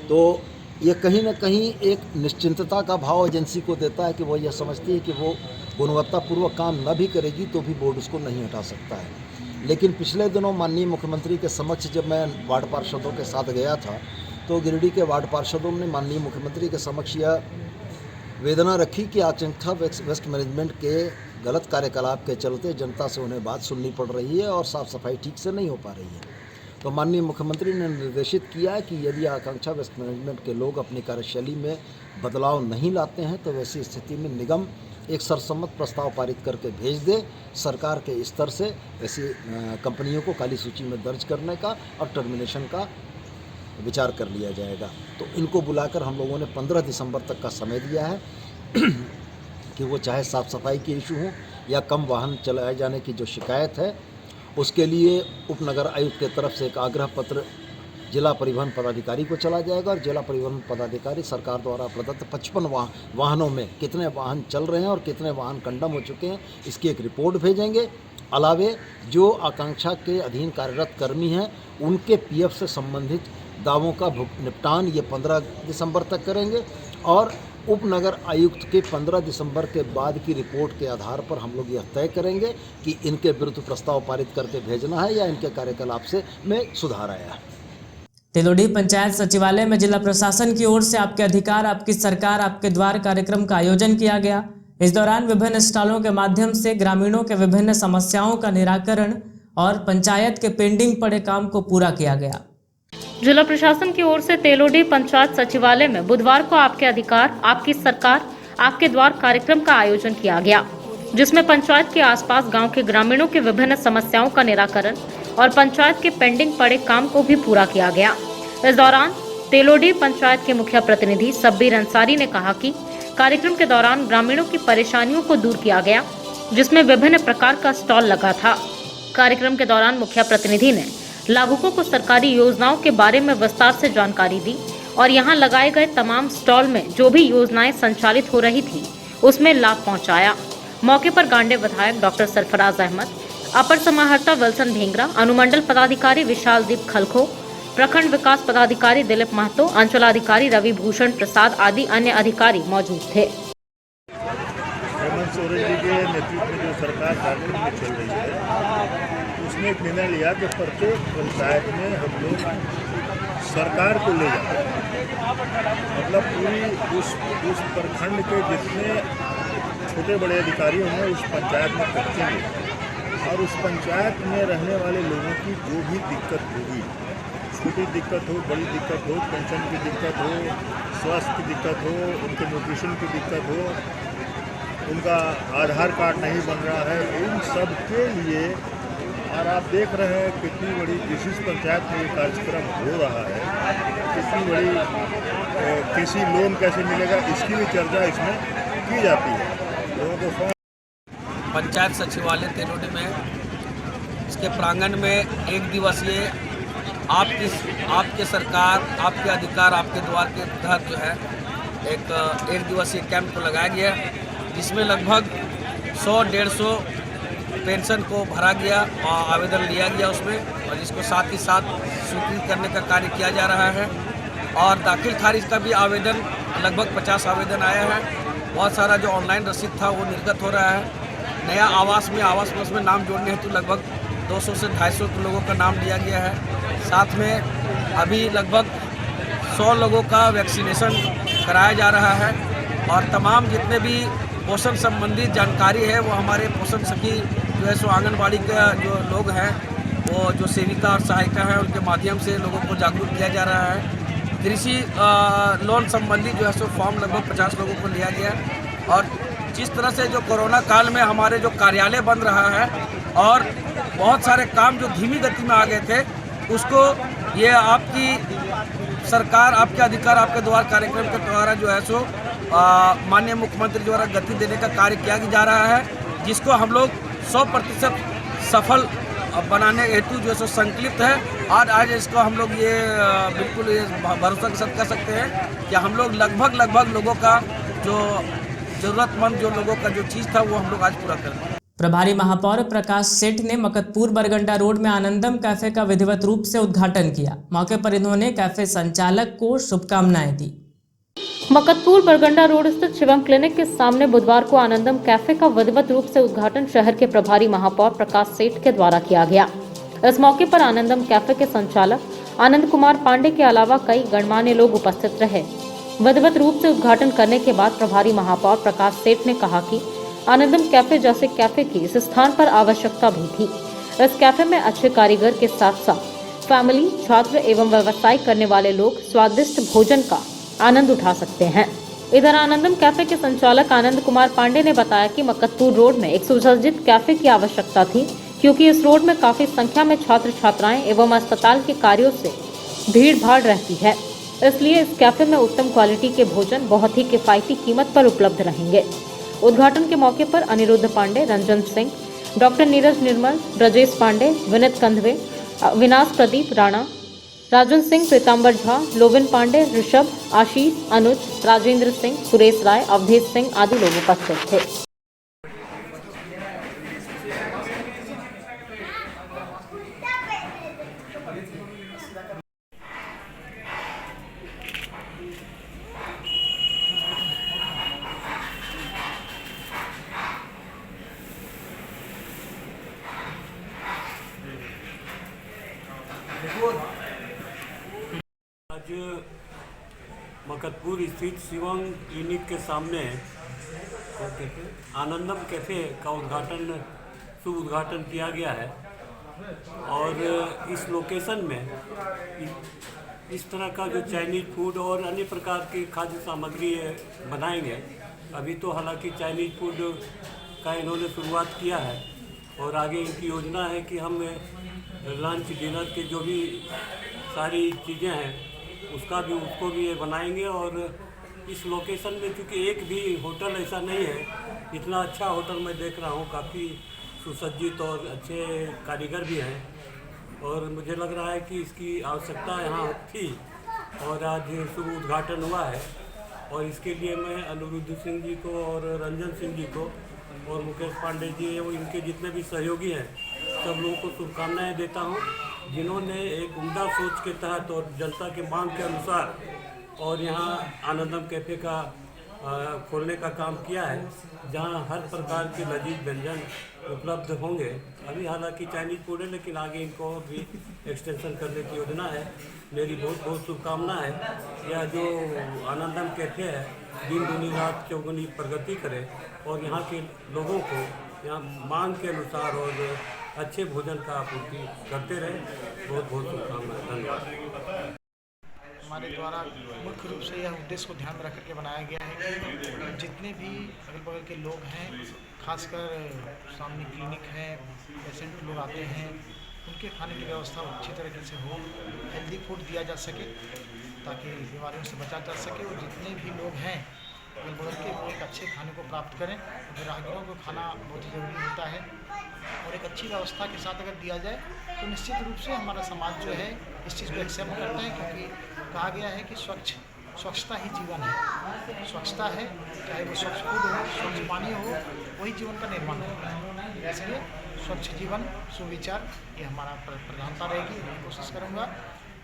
तो ये कहीं ना कहीं एक निश्चिंतता का भाव एजेंसी को देता है कि वो यह समझती है कि वो गुणवत्तापूर्वक काम न भी करेगी तो भी बोर्ड उसको नहीं हटा सकता है। लेकिन पिछले दिनों माननीय मुख्यमंत्री के समक्ष जब मैं वार्ड पार्षदों के साथ गया था तो गिरिडीह के वार्ड पार्षदों ने माननीय मुख्यमंत्री के समक्ष यह वेदना रखी कि आकांक्षा वेस्ट मैनेजमेंट के गलत कार्यकलाप के चलते जनता से उन्हें बात सुननी पड़ रही है और साफ़ सफाई ठीक से नहीं हो पा रही है। तो माननीय मुख्यमंत्री ने निर्देशित किया है कि यदि आकांक्षा वेस्ट मैनेजमेंट के लोग अपनी कार्यशैली में बदलाव नहीं लाते हैं तो वैसी स्थिति में निगम एक सर्वसम्मत प्रस्ताव पारित करके भेज दे। सरकार के स्तर से ऐसी कंपनियों को काली सूची में दर्ज करने का और टर्मिनेशन का विचार कर लिया जाएगा। तो इनको बुलाकर हम लोगों ने 15 दिसंबर तक का समय दिया है कि वो चाहे साफ़ सफाई के इशू हों या कम वाहन चलाए जाने की जो शिकायत है उसके लिए उपनगर आयुक्त की तरफ से एक आग्रह पत्र जिला परिवहन पदाधिकारी को चला जाएगा और जिला परिवहन पदाधिकारी सरकार द्वारा प्रदत्त 55 वाहनों में कितने वाहन चल रहे हैं और कितने वाहन कंडम हो चुके हैं इसकी एक रिपोर्ट भेजेंगे। अलावे जो आकांक्षा के अधीन कार्यरत कर्मी हैं उनके पीएफ से संबंधित दावों का निपटान ये 15 दिसंबर तक करेंगे और उपनगर आयुक्त के 15 दिसंबर के बाद की रिपोर्ट के आधार पर हम लोग यह तय करेंगे कि इनके विरुद्ध प्रस्ताव पारित करके भेजना है या इनके कार्यकलाप से में सुधार आया है। तिलोड़ी पंचायत सचिवालय में जिला प्रशासन की ओर से आपके अधिकार आपकी सरकार आपके द्वार कार्यक्रम का आयोजन किया गया। इस दौरान विभिन्न स्टॉलों के माध्यम से ग्रामीणों के विभिन्न समस्याओं का निराकरण और पंचायत के पेंडिंग पड़े काम को पूरा किया गया। जिला प्रशासन की ओर से तेलोडी पंचायत सचिवालय में बुधवार को आपके अधिकार आपकी सरकार आपके द्वार कार्यक्रम का आयोजन किया गया, जिसमें पंचायत के आसपास गांव के ग्रामीणों के विभिन्न समस्याओं का निराकरण और पंचायत के पेंडिंग पड़े काम को भी पूरा किया गया। इस दौरान तेलोडी पंचायत के मुखिया प्रतिनिधि सब्बीर अंसारी ने कहा कि कार्यक्रम के दौरान ग्रामीणों की परेशानियों को दूर किया गया, जिसमें विभिन्न प्रकार का स्टॉल लगा था। कार्यक्रम के दौरान मुखिया प्रतिनिधि ने लाभुकों को सरकारी योजनाओं के बारे में विस्तार से जानकारी दी और यहां लगाए गए तमाम स्टॉल में जो भी योजनाएं संचालित हो रही थी उसमें लाभ पहुंचाया। मौके पर गांडे विधायक डॉक्टर सरफराज अहमद, अपर समाहर्ता विल्सन ढेंगरा, अनुमंडल पदाधिकारी विशाल दीप खलखो, प्रखंड विकास पदाधिकारी दिलीप महतो, अंचलाधिकारी रवि भूषण प्रसाद आदि अन्य अधिकारी मौजूद थे। हेमंत सोरेन जी के नेतृत्व में जो सरकार झारखंड में चल रही है उसने एक निर्णय लिया कि प्रत्येक पंचायत में हम लोग सरकार को ले जाते हैं। मतलब पूरी उस प्रखंड के जितने छोटे बड़े अधिकारी होंगे उस पंचायत में पहुँचेंगे और उस पंचायत में रहने वाले लोगों की जो भी दिक्कत होगी, छोटी दिक्कत हो, बड़ी दिक्कत हो, पेंशन की दिक्कत हो, स्वास्थ्य की दिक्कत हो, उनके न्यूट्रिशन की दिक्कत हो, उनका आधार कार्ड नहीं बन रहा है, इन सब के लिए। और आप देख रहे हैं कितनी बड़ी जिस पंचायत में ये कार्यक्रम हो रहा है, कितनी बड़ी कृषि लोन कैसे मिलेगा इसकी भी चर्चा इसमें की जाती है। लोगों को पंचायत सचिवालय तेलोडी में इसके प्रांगण में एक दिवसीय आपके सरकार आपके अधिकार आपके द्वार के तहत जो है एक दिवसीय कैंप को लगाया गया, जिसमें लगभग 100-150 पेंशन को भरा गया और आवेदन लिया गया उसमें, और इसको साथ ही साथ स्वीकृत करने का कार्य किया जा रहा है। और दाखिल खारिज का भी आवेदन लगभग 50 आवेदन आया है। बहुत सारा जो ऑनलाइन रसीद था वो निर्गत हो रहा है। नया आवास प्लस में नाम जोड़ने हेतु लगभग 200 से 250 लोगों का नाम लिया गया है। साथ में अभी लगभग 100 लोगों का वैक्सीनेशन कराया जा रहा है। और तमाम जितने भी पोषण संबंधित जानकारी है वो हमारे पोषण सखी जो है सो आंगनबाड़ी का जो लोग हैं, वो जो सेविका और सहायिका हैं, उनके माध्यम से लोगों को जागरूक किया जा रहा है। कृषि लोन संबंधी जो है सो फॉर्म लगभग 50 लोगों को लिया गया। और जिस तरह से जो कोरोना काल में हमारे जो कार्यालय बंद रहा है और बहुत सारे काम जो धीमी गति में आ गए थे, उसको ये आपकी सरकार, आपके अधिकार आपके द्वार कार्यक्रम के द्वारा जो है सो माननीय मुख्यमंत्री द्वारा गति देने का कार्य किया जा रहा है, जिसको हम लोग 100% सफल बनाने हेतु जो है सो संकल्पित है। और आज इसको हम लोग ये बिल्कुल ये भरोसा के साथ कह सकते हैं कि हम लोग लगभग लोगों का जो ज़रूरतमंद जो लोगों का जो चीज़ था वो हम लोग आज पूरा कर रहे हैं। प्रभारी महापौर प्रकाश सेठ ने मकतपुर बरगंडा रोड में आनंदम कैफे का विधिवत रूप से उद्घाटन किया। मौके पर इन्होंने कैफे संचालक को शुभकामनाएं दी। मकतपुर बरगंडा रोड स्थित शिवम क्लिनिक के सामने बुधवार को आनंदम कैफे का विधिवत रूप से उद्घाटन शहर के प्रभारी महापौर प्रकाश सेठ के द्वारा किया गया। इस मौके पर आनंदम कैफे के संचालक आनंद कुमार पांडे के अलावा कई गणमान्य लोग उपस्थित रहे। विधिवत रूप से उद्घाटन करने के बाद प्रभारी महापौर प्रकाश सेठ ने कहा कि आनंदम कैफे जैसे कैफे की इस स्थान पर आवश्यकता भी थी। इस कैफे में अच्छे कारीगर के साथ साथ फैमिली, छात्र एवं व्यवसाय करने वाले लोग स्वादिष्ट भोजन का आनंद उठा सकते हैं। इधर आनंदम कैफे के संचालक आनंद कुमार पांडे ने बताया कि मकतपुर रोड में एक सुसज्जित कैफे की आवश्यकता थी, क्योंकि इस रोड में काफी संख्या में छात्र छात्राएं एवं अस्पताल के कार्यों से भीड़ भाड़ रहती है। इसलिए इस कैफे में उत्तम क्वालिटी के भोजन बहुत ही किफायती कीमत पर उपलब्ध रहेंगे। उद्घाटन के मौके पर अनिरुद्ध पांडे, रंजन सिंह, डॉक्टर नीरज निर्मल, ब्रजेश पांडे, विनीत कंधवे, विनाश प्रदीप राणा, राजन सिंह, पीताम्बर झा, लोविन पांडे, ऋषभ, आशीष, अनुज, राजेंद्र सिंह, सुरेश राय, अवधेश सिंह आदि लोग उपस्थित थे। आज मकतपुर स्थित शिवम क्लिनिक के सामने आनंदम कैफ़े का शुभ उद्घाटन किया गया है। और इस लोकेशन में इस तरह का जो चाइनीज़ फूड और अन्य प्रकार की खाद्य सामग्री बनाएंगे। अभी तो हालांकि चाइनीज़ फूड का इन्होंने शुरुआत किया है और आगे इनकी योजना है कि हम लंच डिनर के जो भी सारी चीज़ें हैं उसको भी ये बनाएंगे। और इस लोकेशन में चूँकि एक भी होटल ऐसा नहीं है, इतना अच्छा होटल मैं देख रहा हूँ, काफ़ी सुसज्जित और अच्छे कारीगर भी हैं। और मुझे लग रहा है कि इसकी आवश्यकता यहाँ थी और आज शुभ उद्घाटन हुआ है। और इसके लिए मैं अनिरुद्ध सिंह जी को और रंजन सिंह जी को और मुकेश पांडे जी और इनके जितने भी सहयोगी हैं सब लोगों को शुभकामनाएँ देता हूँ, जिन्होंने एक उम्दा सोच के तहत और जनता के मांग के अनुसार और यहाँ आनंदम कैफ़े का खोलने का काम किया है, जहाँ हर प्रकार के लजीज व्यंजन उपलब्ध होंगे। अभी हालांकि चाइनीज़ फूड है, लेकिन आगे इनको भी एक्सटेंशन करने की योजना है। मेरी बहुत बहुत शुभकामना है। यह जो आनंदम कैफ़े है दिन दुनी रात चौगुनी प्रगति करे और यहाँ के लोगों को यहाँ मांग के अनुसार और अच्छे भोजन का आपूर्ति करते रहे। बहुत बहुत शुभकामनाएं। धन्यवाद। हमारे द्वारा मुख्य रूप से यह उद्देश्य को ध्यान में रख करके बनाया गया है कि जितने भी अगल बगल के लोग हैं, खासकर सामने क्लिनिक है, पेशेंट लोग आते हैं, उनके खाने की व्यवस्था अच्छी तरीके से हो, हेल्दी फूड दिया जा सके ताकि बीमारियों से बचा जा सके। और जितने भी लोग हैं अगल बगल के वो एक अच्छे खाने को प्राप्त करें। ग्राहकों को खाना बहुत ही ज़रूरी होता है और एक अच्छी व्यवस्था के साथ अगर दिया जाए तो निश्चित रूप से हमारा समाज जो है इस चीज़ को एक्सेप्ट करता है, क्योंकि कहा गया है कि स्वच्छता ही जीवन है। स्वच्छता है, चाहे वो स्वच्छ फूड हो, स्वच्छ पानी हो, वही जीवन का निर्माण होता है। इसलिए स्वच्छ जीवन सुविचार, ये हमारा प्रधानता रहेगी। मैं कोशिश करूँगा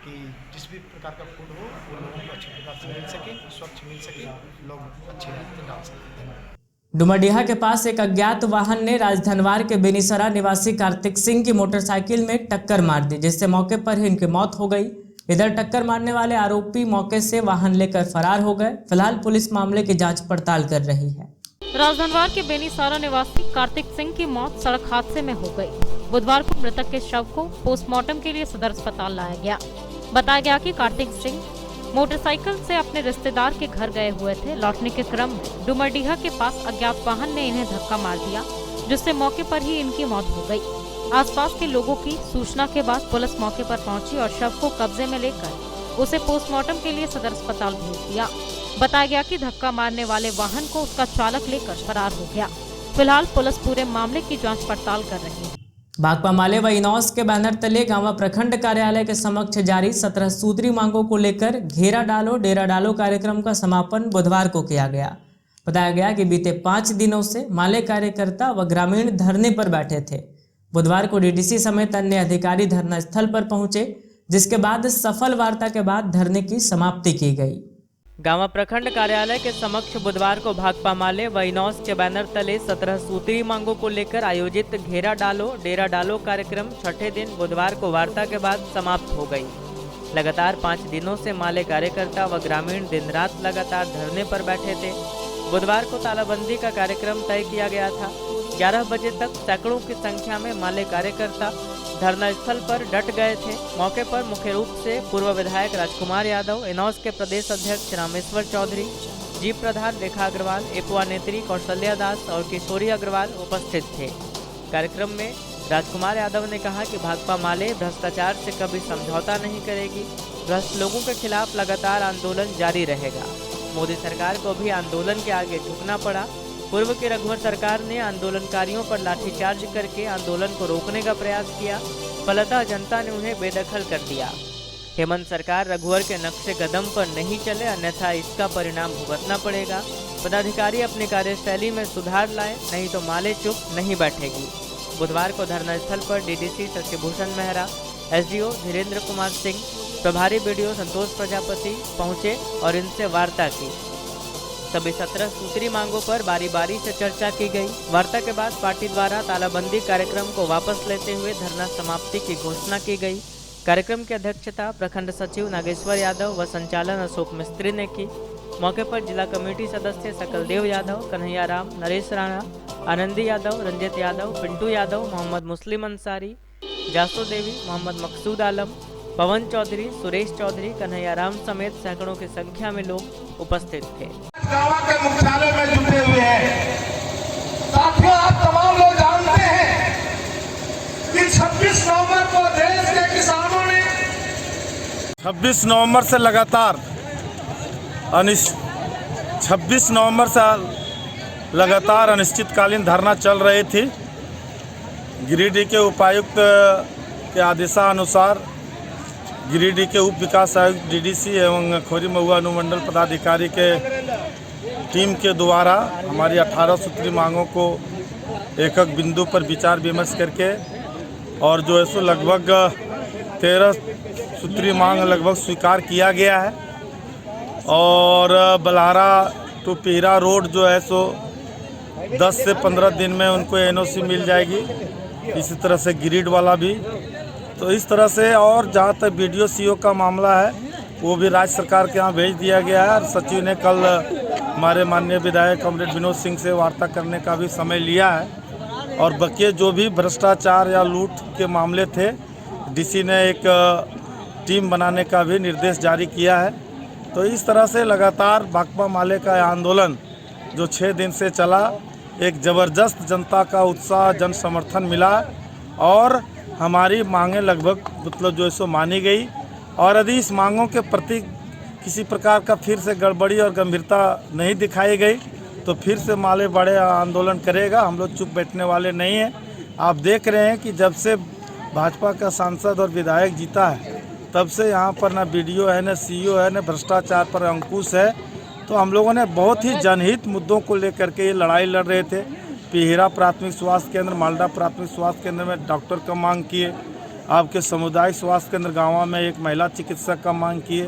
कि जिस भी प्रकार का फूड हो वो लोगों को अच्छे प्रकार से मिल सके, स्वच्छ मिल सके, लोग अच्छे रास्ते डाल सकें। डुमरडीहा के पास एक अज्ञात वाहन ने राजधनवार के बेनीसरा निवासी कार्तिक सिंह की मोटरसाइकिल में टक्कर मार दी, जिससे मौके पर ही इनकी मौत हो गई। इधर टक्कर मारने वाले आरोपी मौके से वाहन लेकर फरार हो गए। फिलहाल पुलिस मामले की जांच पड़ताल कर रही है। राजधनवार के बेनीसारा निवासी कार्तिक सिंह की मौत सड़क हादसे में हो गई। बुधवार को मृतक के शव को पोस्टमार्टम के लिए सदर अस्पताल लाया गया। बताया गया कि कार्तिक सिंह मोटरसाइकिल से अपने रिश्तेदार के घर गए हुए थे। लौटने के क्रम में डुमरडीहा के पास अज्ञात वाहन ने इन्हें धक्का मार दिया, जिससे मौके पर ही इनकी मौत हो गई। आसपास के लोगों की सूचना के बाद पुलिस मौके पर पहुंची और शव को कब्जे में लेकर उसे पोस्टमार्टम के लिए सदर अस्पताल भेज दिया। बताया गया कि धक्का मारने वाले वाहन को उसका चालक लेकर फरार हो गया। फिलहाल पुलिस पूरे मामले की जाँच पड़ताल कर रही है। भाकपा माले व इनौस के बैनर तले गांवा प्रखंड कार्यालय के समक्ष जारी 17 सूत्री मांगों को लेकर घेरा डालो डेरा डालो कार्यक्रम का समापन बुधवार को किया गया। बताया गया कि बीते 5 दिनों से माले कार्यकर्ता व ग्रामीण धरने पर बैठे थे। बुधवार को डीडीसी समेत अन्य अधिकारी धरना स्थल पर पहुंचे, जिसके बाद सफल वार्ता के बाद धरने की समाप्ति की गई। गांवा प्रखंड कार्यालय के समक्ष बुधवार को भाकपा माले व इनौस के बैनर तले 17 सूत्री मांगों को लेकर आयोजित घेरा डालो डेरा डालो कार्यक्रम छठे दिन बुधवार को वार्ता के बाद समाप्त हो गई। लगातार 5 दिनों से माले कार्यकर्ता व ग्रामीण दिन रात लगातार धरने पर बैठे थे। बुधवार को तालाबंदी का कार्यक्रम तय किया गया था। 11 बजे तक सैकड़ों की संख्या में माले कार्यकर्ता धरना स्थल पर डट गए थे। मौके पर मुख्य रूप से पूर्व विधायक राजकुमार यादव, इनौस के प्रदेश अध्यक्ष रामेश्वर चौधरी, जीप प्रधान रेखा अग्रवाल, एपुआ नेत्री कौशल्या दास और किशोरी अग्रवाल उपस्थित थे। कार्यक्रम में राजकुमार यादव ने कहा कि भाकपा माले भ्रष्टाचार से कभी समझौता नहीं करेगी। भ्रष्ट लोगों के खिलाफ लगातार आंदोलन जारी रहेगा। मोदी सरकार को भी आंदोलन के आगे झुकना पड़ा। पूर्व की रघुवर सरकार ने आंदोलनकारियों पर लाठीचार्ज करके आंदोलन को रोकने का प्रयास किया, फलतः जनता ने उन्हें बेदखल कर दिया। हेमंत सरकार रघुवर के नक्शे कदम पर नहीं चले, अन्यथा इसका परिणाम भुगतना पड़ेगा। पदाधिकारी अपनी कार्यशैली में सुधार लाए, नहीं तो माले चुप नहीं बैठेगी। बुधवार को धरना स्थल पर डीडीसी शशिभूषण मेहरा, एसडीओ धीरेन्द्र कुमार सिंह, प्रभारी बीडीओ संतोष प्रजापति पहुंचे और इनसे वार्ता की। सभी 17 सूत्री मांगों पर बारी बारी से चर्चा की गई। वार्ता के बाद पार्टी द्वारा तालाबंदी कार्यक्रम को वापस लेते हुए धरना समाप्ति की घोषणा की गई। कार्यक्रम की अध्यक्षता प्रखंड सचिव नागेश्वर यादव व संचालन अशोक मिस्त्री ने की। मौके पर जिला कमेटी सदस्य सकलदेव यादव, कन्हैया राम, नरेश राणा, आनंदी यादव, रंजित यादव, पिंटू यादव, मोहम्मद मुस्लिम अंसारी, जासो देवी, मोहम्मद मकसूद आलम, पवन चौधरी, सुरेश चौधरी, कन्हैया राम समेत सैकड़ों की संख्या में लोग उपस्थित थे। गाँव के मुख्यालय में जुटे हुए हैं। साथियों, आप तमाम लोग जानते हैं कि 26 नवंबर को देश के किसानों ने 26 नवंबर से लगातार 26 नवंबर से लगातार अनिश्चितकालीन धरना चल रही थी। गिरिडीह के उपायुक्त के आदेशानुसार गिरिडीह के उप विकास आयुक्त डीडीसी एवं खोरी महुआ अनुमंडल पदाधिकारी के टीम के द्वारा हमारी 18 सूत्री मांगों को एक एक बिंदु पर विचार विमर्श करके और जो है सो लगभग 13 सूत्री मांग लगभग स्वीकार किया गया है। और बल्हारा टू पीरा रोड जो है सो 10 से 15 दिन में उनको एनओसी मिल जाएगी। इसी तरह से गिरिडीह वाला भी। तो इस तरह से और जहाँ तक बीडीओ सीओ का मामला है वो भी राज्य सरकार के यहाँ भेज दिया गया है। और सचिव ने कल हमारे माननीय विधायक कॉमरेड विनोद सिंह से वार्ता करने का भी समय लिया है। और बकिए जो भी भ्रष्टाचार या लूट के मामले थे, डीसी ने एक टीम बनाने का भी निर्देश जारी किया है। तो इस तरह से लगातार भाकपा माले का आंदोलन जो 6 दिन से चला, एक ज़बरदस्त जनता का उत्साह, जन समर्थन मिला और हमारी मांगें लगभग मतलब जो है सो मानी गई। और यदि इस मांगों के प्रति किसी प्रकार का फिर से गड़बड़ी और गंभीरता नहीं दिखाई गई तो फिर से माले बड़े आंदोलन करेगा। हम लोग चुप बैठने वाले नहीं हैं। आप देख रहे हैं कि जब से भाजपा का सांसद और विधायक जीता है तब से यहाँ पर ना बीडीओ है, ना सीईओ है, ना भ्रष्टाचार पर अंकुश है। तो हम लोगों ने बहुत ही जनहित मुद्दों को लेकर के ये लड़ाई लड़ रहे थे। पिहेरा प्राथमिक स्वास्थ्य केंद्र, मालडा प्राथमिक स्वास्थ्य केंद्र में डॉक्टर का मांग किए। आपके सामुदायिक स्वास्थ्य केंद्र गाँव में एक महिला चिकित्सक का मांग किए।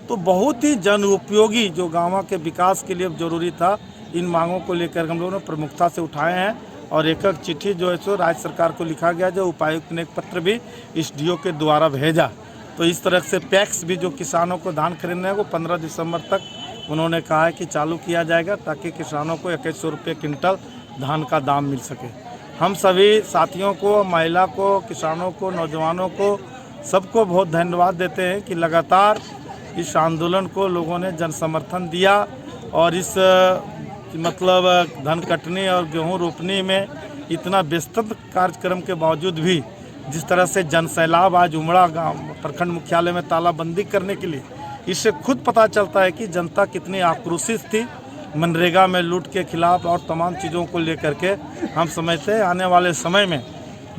तो बहुत ही जन उपयोगी जो गाँव के विकास के लिए जरूरी था, इन मांगों को लेकर हम लोगों ने प्रमुखता से उठाए हैं और एक एक चिट्ठी जो है सो राज्य सरकार को लिखा गया, जो उपायुक्त ने एक पत्र भी SDO के द्वारा भेजा। तो इस तरह से पैक्स भी जो किसानों को धान खरीदना है वो 15 दिसंबर तक उन्होंने कहा है कि चालू किया जाएगा, ताकि किसानों को 2100 रुपये क्विंटल धान का दाम मिल सके। हम सभी साथियों को, महिला को, किसानों को, नौजवानों को, सबको बहुत धन्यवाद देते हैं कि लगातार इस आंदोलन को लोगों ने जन समर्थन दिया और इस मतलब धान कटनी और गेहूं रोपनी में इतना विस्तृत कार्यक्रम के बावजूद भी जिस तरह से जन सैलाब आज उमड़ा गाँव प्रखंड मुख्यालय में तालाबंदी करने के लिए, इससे खुद पता चलता है कि जनता कितनी आक्रोशित थी मनरेगा में लूट के खिलाफ और तमाम चीज़ों को लेकर के। हम समझते हैं आने वाले समय में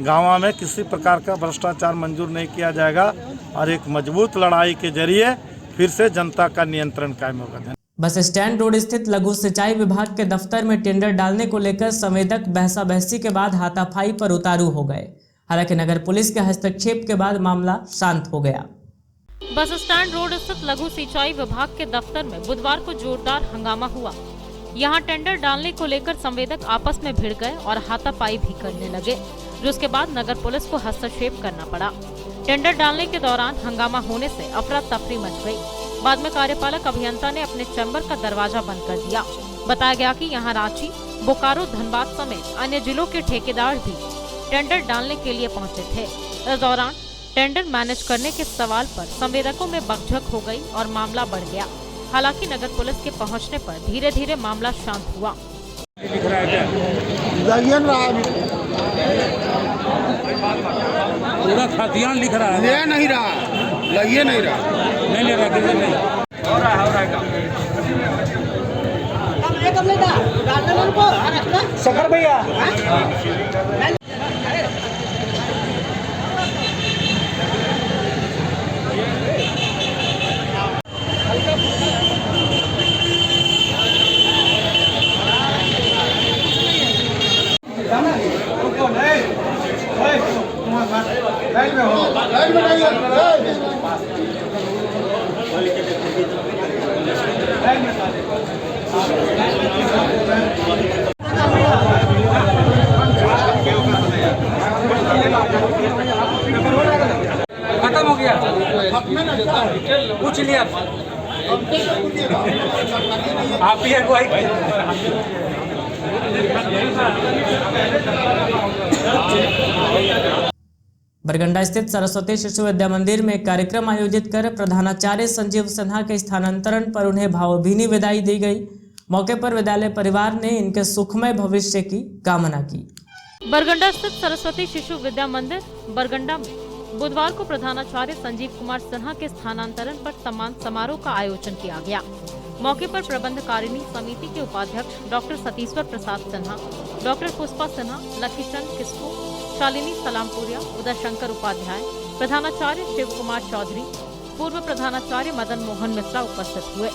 गाँव में किसी प्रकार का भ्रष्टाचार मंजूर नहीं किया जाएगा और एक मजबूत लड़ाई के जरिए फिर से जनता का नियंत्रण कायम होगा। बस स्टैंड रोड स्थित लघु सिंचाई विभाग के दफ्तर में टेंडर डालने को लेकर संवेदक बहसा बहसी के बाद हाथापाई पर उतारू हो गए। हालांकि नगर पुलिस के हस्तक्षेप के बाद मामला शांत हो गया। बस स्टैंड रोड स्थित लघु सिंचाई विभाग के दफ्तर में बुधवार को जोरदार हंगामा हुआ। यहां टेंडर डालने को लेकर संवेदक आपस में भिड़ गए और हाथापाई भी करने लगे, जिसके बाद नगर पुलिस को हस्तक्षेप करना पड़ा। टेंडर डालने के दौरान हंगामा होने से अफरा तफरी मच गई। बाद में कार्यपालक अभियंता ने अपने चैम्बर का दरवाजा बंद कर दिया। बताया गया कि यहां रांची, बोकारो, धनबाद समेत अन्य जिलों के ठेकेदार भी टेंडर डालने के लिए पहुंचे थे। इस दौरान टेंडर मैनेज करने के सवाल पर संवेदकों में बकझक हो गई और मामला बढ़ गया। हालांकि नगर पुलिस के पहुंचने पर धीरे धीरे मामला शांत हुआ। पूरा खतियान लिख रहा है, ले नहीं रहा, लइए नहीं रहा, नहीं ले रहा, किधर नहीं हो रहा सफर भैया। खत्म हो गया, पूछ लिया आप ही अगुवाई। बरगंडा स्थित सरस्वती शिशु विद्या मंदिर में एक कार्यक्रम आयोजित कर प्रधानाचार्य संजीव सिन्हा के स्थानांतरण पर उन्हें भावभीनी विदाई दी गई। मौके पर विद्यालय परिवार ने इनके सुखमय भविष्य की कामना की। बरगंडा स्थित सरस्वती शिशु विद्या मंदिर बरगंडा में बुधवार को प्रधानाचार्य संजीव कुमार सिन्हा के स्थानांतरण पर सम्मान समारोह का आयोजन किया गया। मौके पर प्रबंधकारिणी समिति के उपाध्यक्ष डॉक्टर सतीश्वर प्रसाद सिन्हा, डॉक्टर पुष्पा सिन्हा, लखीचंद किस्कू, शालिनी सलामपुरिया, उदय शंकर उपाध्याय, प्रधानाचार्य शिव कुमार चौधरी, पूर्व प्रधानाचार्य मदन मोहन मिश्रा उपस्थित हुए।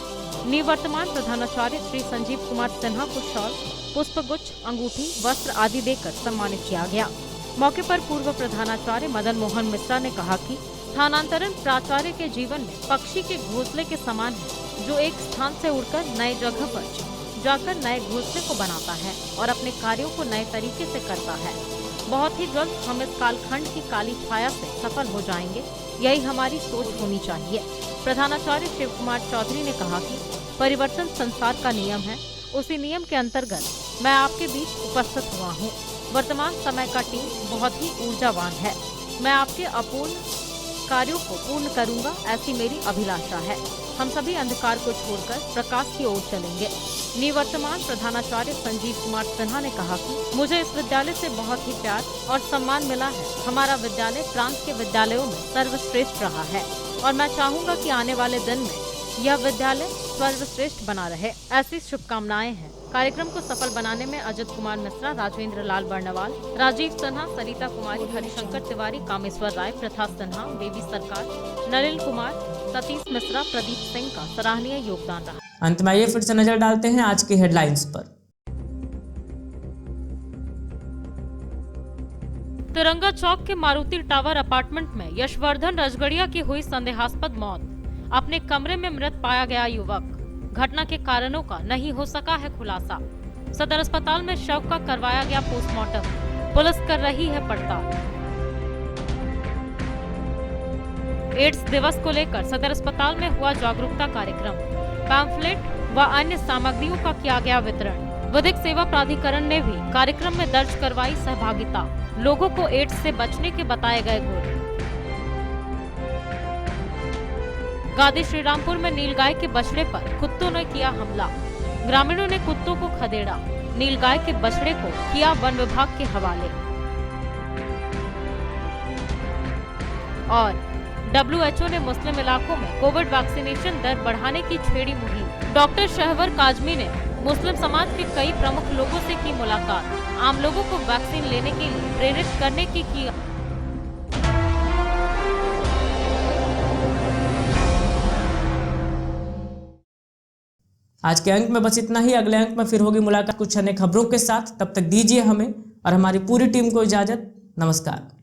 निवर्तमान प्रधानाचार्य श्री संजीव कुमार सिन्हा को शॉल, पुष्पगुच्छ, अंगूठी, वस्त्र आदि देकर सम्मानित किया गया। मौके पर पूर्व प्रधानाचार्य मदन मोहन मिश्रा ने कहा कि स्थानांतरण प्राचार्य के जीवन में पक्षी के घोंसले के समान है, जो एक स्थान से उड़कर नए जगह पर जाकर नए घोंसले को बनाता है और अपने कार्यों को नए तरीके से करता है। बहुत ही जल्द हम इस कालखंड की काली छाया से सफल हो जाएंगे, यही हमारी सोच होनी चाहिए। प्रधानाचार्य शिव कुमार चौधरी ने कहा कि परिवर्तन संसार का नियम है, उसी नियम के अंतर्गत मैं आपके बीच उपस्थित हुआ हूँ। वर्तमान समय का टीम बहुत ही ऊर्जावान है। मैं आपके अपूर्ण कार्यों को पूर्ण करूंगा, ऐसी मेरी अभिलाषा है। हम सभी अंधकार को छोड़कर प्रकाश की ओर चलेंगे। निवर्तमान प्रधानाचार्य संजीव कुमार सिन्हा ने कहा कि मुझे इस विद्यालय से बहुत ही प्यार और सम्मान मिला है। हमारा विद्यालय प्रांत के विद्यालयों में सर्वश्रेष्ठ रहा है और मैं चाहूँगा कि आने वाले दिन में यह विद्यालय सर्वश्रेष्ठ बना रहे, ऐसी शुभकामनाएं हैं। कार्यक्रम को सफल बनाने में अजित कुमार मिश्रा, राजेंद्र लाल बर्नवाल, राजीव सिन्हा, सरिता कुमारी, हरिशंकर तिवारी, कामेश्वर राय, प्रथा सिन्हा, बेबी सरकार, नलिन कुमार, सतीश मिश्रा, प्रदीप सिंह का सराहनीय योगदान रहा। अंत में ये फिर से नजर डालते हैं आज की हेडलाइंस पर। तिरंगा चौक के मारुति टावर अपार्टमेंट में यशवर्धन रजगड़िया की हुई संदेहास्पद मौत। अपने कमरे में मृत पाया गया युवक। घटना के कारणों का नहीं हो सका है खुलासा। सदर अस्पताल में शव का करवाया गया पोस्टमार्टम। पुलिस कर रही है पड़ताल। एड्स दिवस को लेकर सदर अस्पताल में हुआ जागरूकता कार्यक्रम। पैम्फलेट व अन्य सामग्रियों का किया गया वितरण। विधिक सेवा प्राधिकरण ने भी कार्यक्रम में दर्ज करवाई सहभागिता। लोगों को एड्स से बचने के बताए गए गुर। गादी श्रीरामपुर में नीलगाय के बछड़े पर कुत्तों ने किया हमला। ग्रामीणों ने कुत्तों को खदेड़ा। नीलगाय के बछड़े को किया वन विभाग के हवाले। और WHO ने मुस्लिम इलाकों में कोविड वैक्सीनेशन दर बढ़ाने की छेड़ी मुहिम। डॉक्टर शहवर काजमी ने मुस्लिम समाज के कई प्रमुख लोगों से की मुलाकात। आम लोगों को वैक्सीन लेने के लिए प्रेरित करने की आज के अंक में बस इतना ही। अगले अंक में फिर होगी मुलाकात कुछ अन्य खबरों के साथ। तब तक दीजिए हमें और हमारी पूरी टीम को इजाजत। नमस्कार।